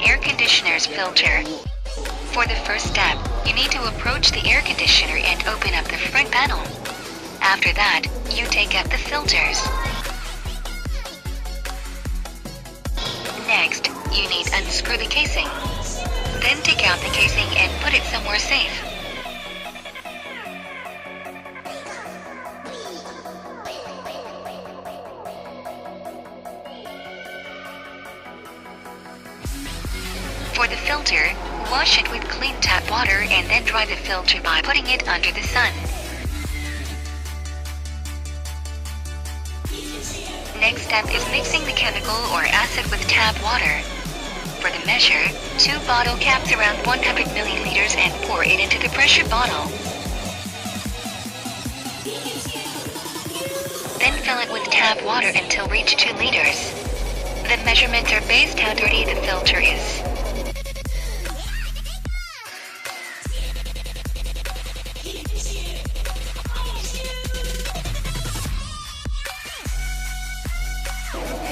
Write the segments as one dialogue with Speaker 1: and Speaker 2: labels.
Speaker 1: air conditioner's filter. For the first step, you need to approach the air conditioner and open up the front panel. After that, you take out the filters. Next, you need to unscrew the casing. Then take out the casing and put it somewhere safe. For the filter, wash it with clean tap water and then dry the filter by putting it under the sun. Next step is mixing the chemical or acid with tap water. For the measure, 2 bottle caps around 100 milliliters and pour it into the pressure bottle. Then fill it with tap water until reach 2 liters. The measurements are based how dirty the filter is.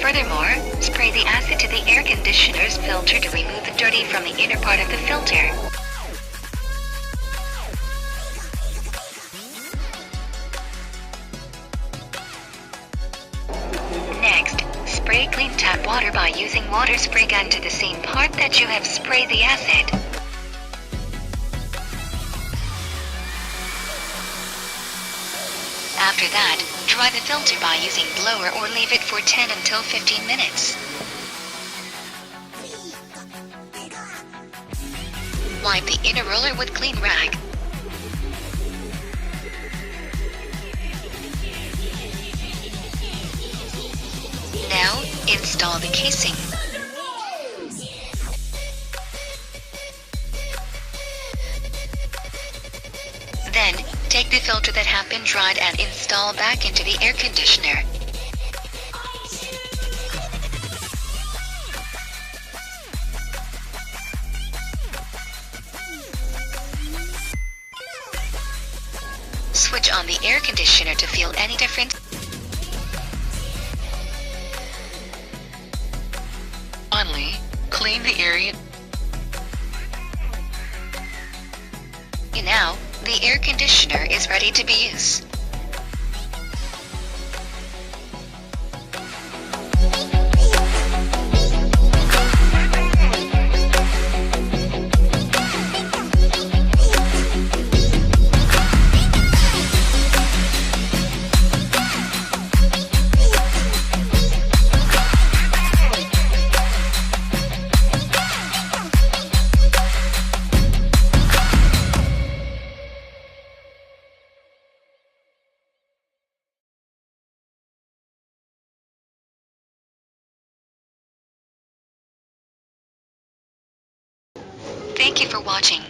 Speaker 1: Furthermore, spray the acid to the air conditioner's filter to remove the dirty from the inner part of the filter. Next, spray clean tap water by using water spray gun to the same part that you have sprayed the acid. After that, dry the filter by using blower or leave it for 10 until 15 minutes. Wipe the inner roller with clean rag. Now, install the casing. Then, take the filter that have been dried and install back into the air conditioner. Switch on the air conditioner to feel any difference. Finally, clean the area. Now, the air conditioner is ready to be used. Thank you for watching.